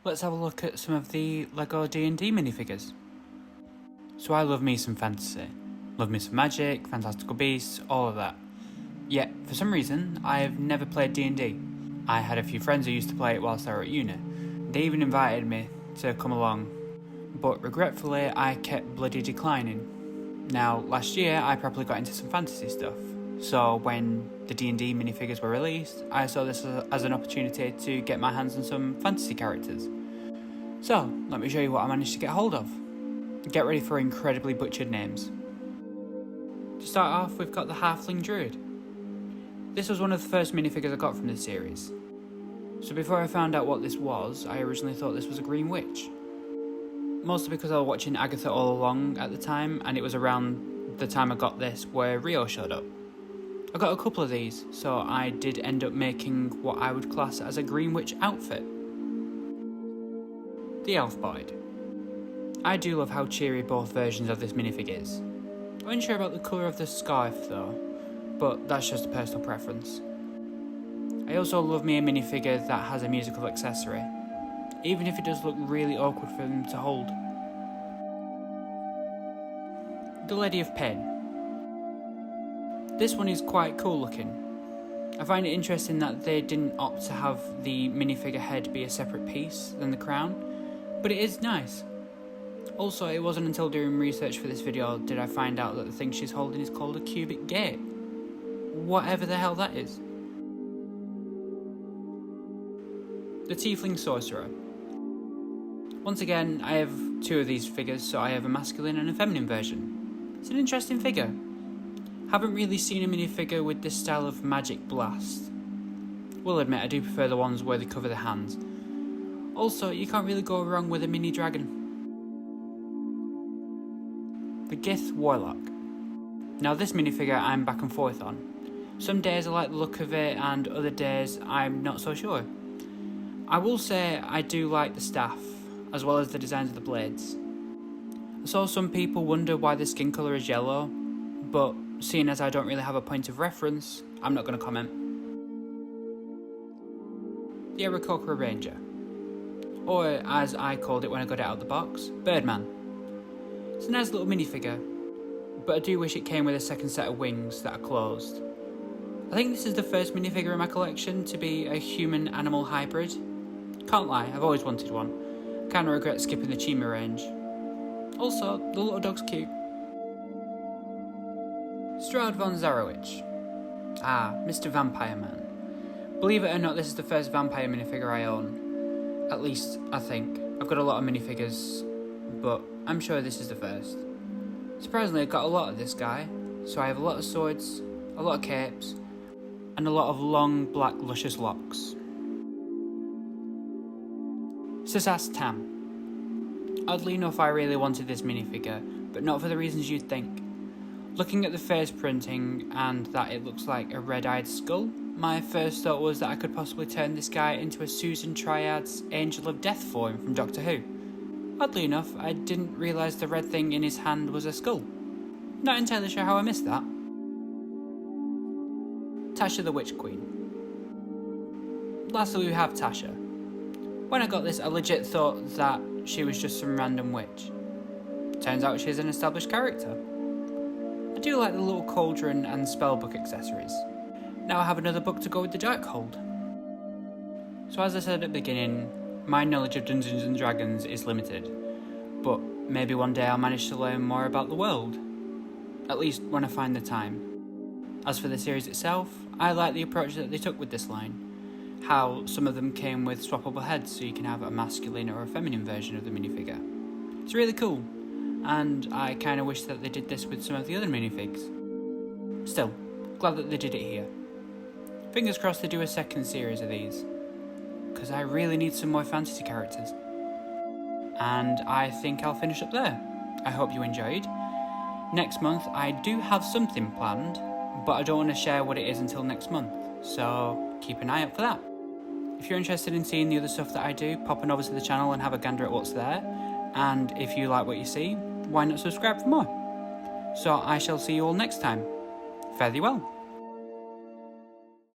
let's have a look at some of the LEGO D&D minifigures. So I love me some fantasy. Love me some magic, fantastical beasts, all of that. Yet, for some reason, I've never played D&D. I had a few friends who used to play it whilst they were at uni. They even invited me to come along, but regretfully I kept bloody declining. Now, last year I properly got into some fantasy stuff, so when the D&D minifigures were released, I saw this as an opportunity to get my hands on some fantasy characters. So, let me show you what I managed to get hold of. Get ready for incredibly butchered names. To start off, we've got the Halfling Druid. This was one of the first minifigures I got from this series. So before I found out what this was, I originally thought this was a green witch. Mostly because I was watching Agatha all along at the time, and it was around the time I got this where Rio showed up. I got a couple of these, so I did end up making what I would class as a green witch outfit. The Elf Boyd. I do love how cheery both versions of this minifig is. I'm unsure about the colour of the scarf though, but that's just a personal preference. I also love me a minifigure that has a musical accessory, even if it does look really awkward for them to hold. The Lady of Pain. This one is quite cool looking. I find it interesting that they didn't opt to have the minifigure head be a separate piece than the crown, but it is nice. Also, it wasn't until doing research for this video did I find out that the thing she's holding is called a cubic gate. Whatever the hell that is. The Tiefling Sorcerer. Once again, I have two of these figures, so I have a masculine and a feminine version. It's an interesting figure. Haven't really seen a minifigure with this style of magic blast. Will admit I do prefer the ones where they cover the hands. Also, you can't really go wrong with a mini dragon. The Gith Warlock. Now this minifigure I'm back and forth on. Some days I like the look of it and other days I'm not so sure. I will say I do like the staff, as well as the designs of the blades. I saw some people wonder why the skin colour is yellow, but seeing as I don't really have a point of reference, I'm not going to comment. The Aarakocra Ranger. Or as I called it when I got it out of the box, Birdman. It's a nice little minifigure, but I do wish it came with a second set of wings that are closed. I think this is the first minifigure in my collection to be a human-animal hybrid. Can't lie, I've always wanted one. Kinda regret skipping the Chima range. Also, the little dog's cute. Strahd von Zarowich. Mr. Vampire Man. Believe it or not, this is the first vampire minifigure I own. At least, I think. I've got a lot of minifigures, but I'm sure this is the first. Surprisingly, I got a lot of this guy, so I have a lot of swords, a lot of capes, and a lot of long, black, luscious locks. Sasas Tam. Oddly enough, I really wanted this minifigure, but not for the reasons you'd think. Looking at the face printing and that it looks like a red-eyed skull, my first thought was that I could possibly turn this guy into a Susan Triad's Angel of Death form from Doctor Who. Oddly enough, I didn't realise the red thing in his hand was a skull. Not entirely sure how I missed that. Tasha the Witch Queen. Lastly we have Tasha. When I got this, I legit thought that she was just some random witch. Turns out she's an established character. I do like the little cauldron and spellbook accessories. Now I have another book to go with the Darkhold. So as I said at the beginning, my knowledge of Dungeons and Dragons is limited, but maybe one day I'll manage to learn more about the world. At least when I find the time. As for the series itself, I like the approach that they took with this line. How some of them came with swappable heads so you can have a masculine or a feminine version of the minifigure. It's really cool, and I kinda wish that they did this with some of the other minifigs. Still, glad that they did it here. Fingers crossed they do a second series of these, because I really need some more fantasy characters. And I think I'll finish up there. I hope you enjoyed. Next month I do have something planned, but I don't want to share what it is until next month, so keep an eye out for that. If you're interested in seeing the other stuff that I do, pop on over to the channel and have a gander at what's there, and if you like what you see, why not subscribe for more? So I shall see you all next time. Fare thee well.